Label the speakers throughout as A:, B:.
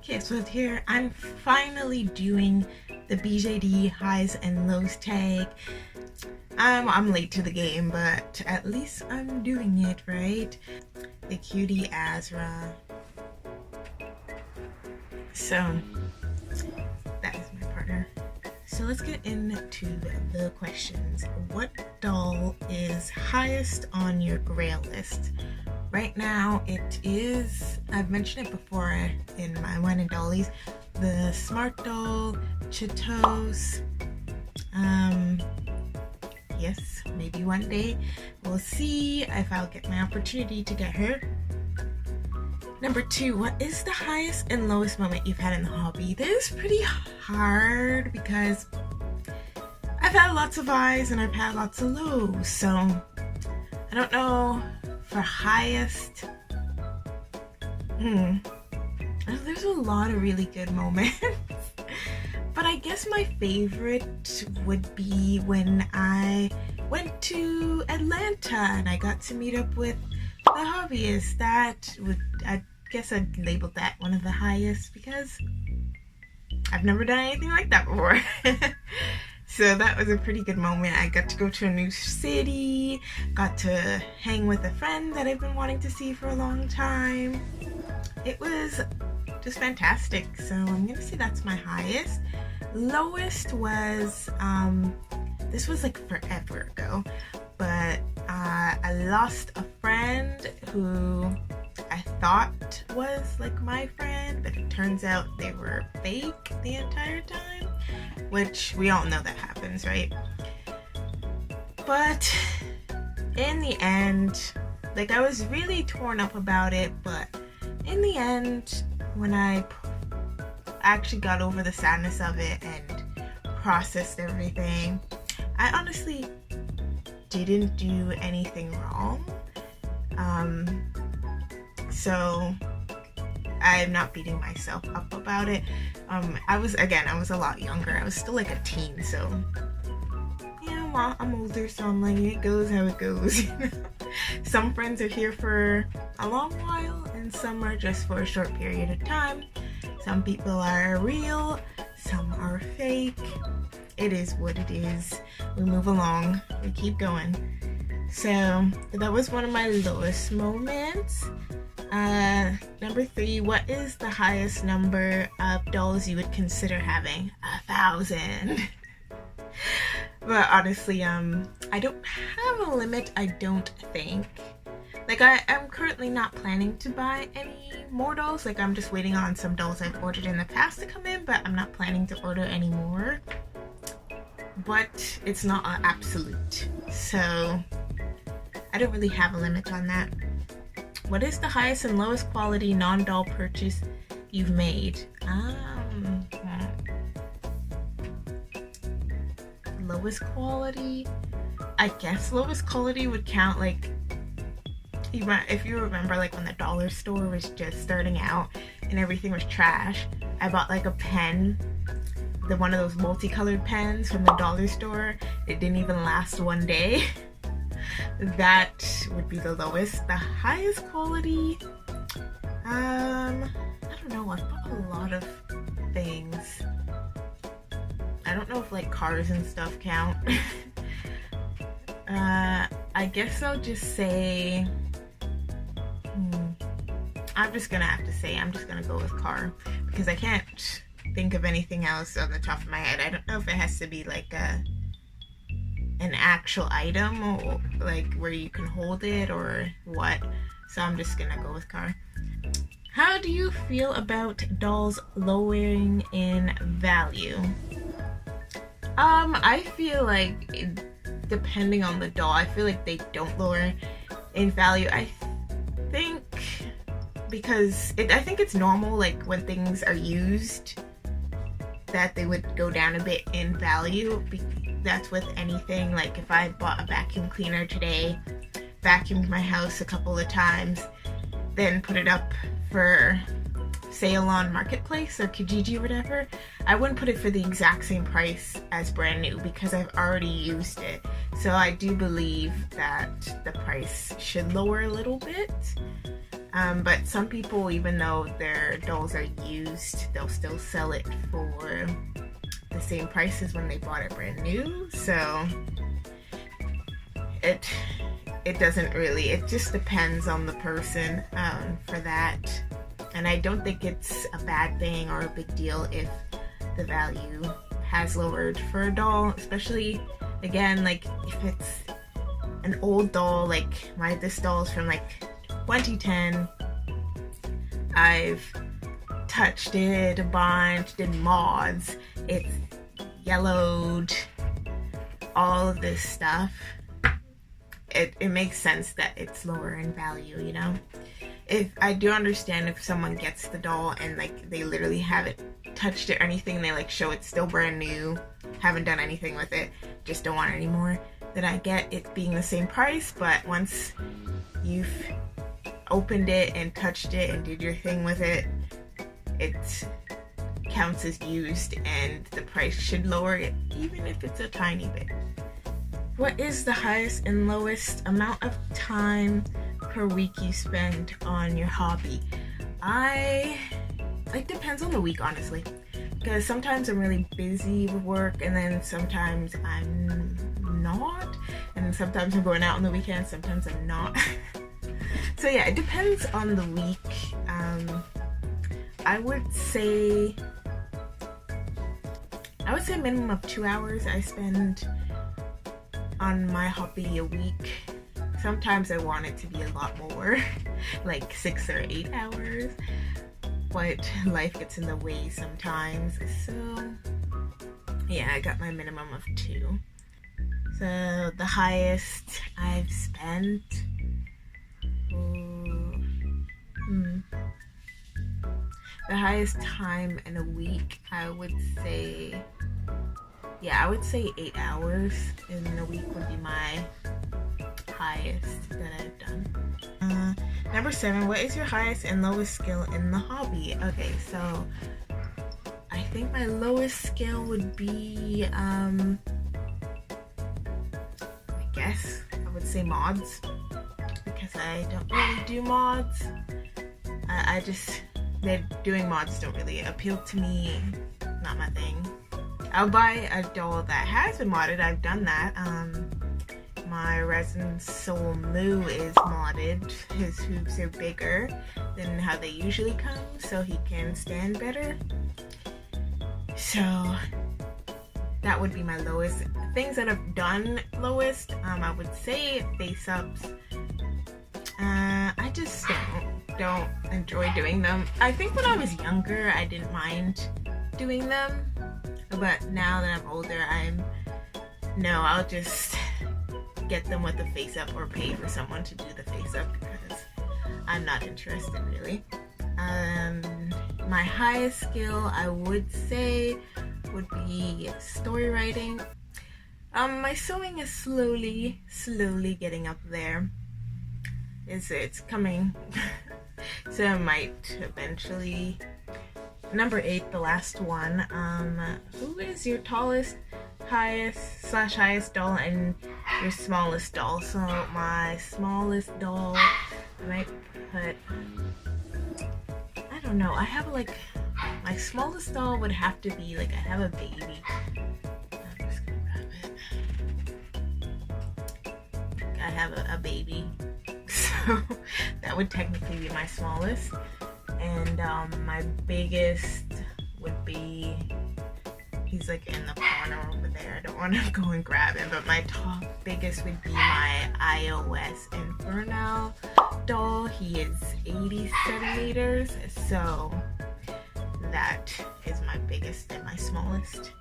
A: Okay, so here I'm finally doing the BJD highs and lows tag. I'm late to the game, but at least I'm doing it, right? The cutie Azra. So that is my partner. So let's get into the questions. What doll is highest on your grail list? Right now it is, I've mentioned it before in my Wine and Dollies, the Smart Doll, Chitos. Yes, maybe one day. We'll see if I'll get my opportunity to get her. Number 2, what is the highest and lowest moment you've had in the hobby? This is pretty hard because I've had lots of highs and I've had lots of lows, so I don't know for highest. There's a lot of really good moments. But I guess my favorite would be when I went to Atlanta and I got to meet up with the hobbyists. I guess I'd label that one of the highest because I've never done anything like that before. So that was a pretty good moment. I got to go to a new city, got to hang with a friend that I've been wanting to see for a long time. It was just fantastic. So I'm gonna say that's my highest. Lowest was, this was like forever ago, but I lost a friend who I thought was like my friend, but it turns out they were fake the entire time, which we all know that happens, right? But in the end, like, I was really torn up about it, but in the end, when I actually got over the sadness of it and processed everything, I honestly didn't do anything wrong. So I'm not beating myself up about it. I was a lot younger. I was still like a teen, so yeah, I'm older, so I'm like, it goes how it goes. Some friends are here for a long while and some are just for a short period of time. Some people are real, some are fake. It is what it is. We move along, we keep going. So that was one of my lowest moments. Number 3, what is the highest number of dolls you would consider having? 1,000. But honestly, I don't have a limit, I don't think. Like, I'm currently not planning to buy any more dolls. Like, I'm just waiting on some dolls I've ordered in the past to come in, but I'm not planning to order any more. But it's not an absolute, so I don't really have a limit on that. What is the highest and lowest quality non-doll purchase you've made? Lowest quality? I guess lowest quality would count, like, if you remember, like, when the dollar store was just starting out and everything was trash, I bought like a pen, one of those multicolored pens from the dollar store. It didn't even last one day. That would be the lowest. The highest quality, I don't know, I've bought a lot of things. I don't know if like cars and stuff count. I guess I'll just say, I'm just gonna go with car because I can't think of anything else on the top of my head. I don't know if it has to be like an actual item or like where you can hold it or what. So I'm just gonna go with car. How do you feel about dolls lowering in value? I feel like depending on the doll, I feel like they don't lower in value. I think because I think it's normal, like when things are used, that they would go down a bit in value. That's with anything. Like if I bought a vacuum cleaner today, vacuumed my house a couple of times, then put it up for sale on Marketplace or Kijiji or whatever, I wouldn't put it for the exact same price as brand new because I've already used it. So I do believe that the price should lower a little bit. But some people, even though their dolls are used, they'll still sell it for the same price as when they bought it brand new. So it doesn't really, it just depends on the person for that. And I don't think it's a bad thing or a big deal if the value has lowered for a doll, especially again, like if it's an old doll, like this doll is from like 2010. I've touched it a bunch, did mods, it's yellowed, all of this stuff. It makes sense that it's lower in value, you know? If I do understand if someone gets the doll and like they literally haven't touched it or anything, they like show it's still brand new, haven't done anything with it, just don't want it anymore, then I get it being the same price. But once you've opened it and touched it and did your thing with it, it counts as used and the price should lower it, even if it's a tiny bit. What is the highest and lowest amount of time per week you spend on your hobby? It depends on the week, honestly, because sometimes I'm really busy with work and then sometimes I'm not, and sometimes I'm going out on the weekend, sometimes I'm not. So yeah, it depends on the week. I would say minimum of 2 hours I spend on my hobby a week. Sometimes I want it to be a lot more, like 6 or 8 hours, but life gets in the way sometimes. So yeah, I got my minimum of 2. So the highest I've spent, the highest time in a week, I would say 8 hours in a week would be my highest that I've done. Number 7, what is your highest and lowest skill in the hobby? Okay, so I think my lowest skill would be, I guess I would say mods, because I don't really do mods. Doing mods don't really appeal to me, not my thing. I'll buy a doll that has been modded, I've done that. My Resin Soul Moo is modded. His hooves are bigger than how they usually come, so he can stand better. So that would be my lowest. Things that I've done lowest, I would say face-ups. I just don't enjoy doing them. I think when I was younger, I didn't mind doing them, but now that I'm older, I'll just get them with the face-up or pay for someone to do the face-up because I'm not interested really. My highest skill, I would say, would be story writing. My sewing is slowly getting up there. It's coming. So I might eventually. Number 8, the last one. Who is your tallest, highest doll and your smallest doll? So my smallest doll, I might put, I don't know, I have like, my smallest doll would have to be like, I have a baby. I'm just gonna grab it. I have a baby. So that would technically be my smallest. And my biggest would be, he's like in the corner over there. I don't want to go and grab him, but my biggest would be my iOS Inferno doll. He is 80 centimeters, so that is my biggest and my smallest.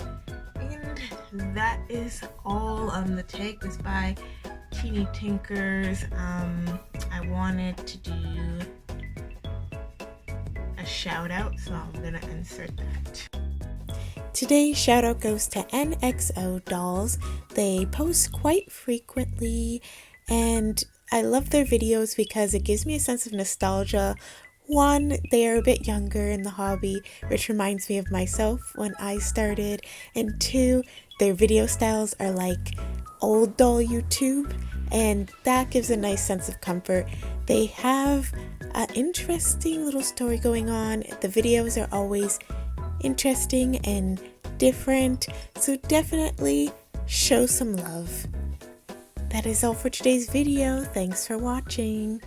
A: And that is all. The tag was by Teeny Tinkers. I wanted to do a shout out, so I'm gonna insert that. Today's shout out goes to NXO Dolls. They post quite frequently and I love their videos because it gives me a sense of nostalgia. One, they are a bit younger in the hobby, which reminds me of myself when I started, and 2, their video styles are like old doll YouTube, and that gives a nice sense of comfort. They have
B: an interesting little story going on. The videos are always interesting and different, so definitely show some love. That is all for today's video. Thanks for watching.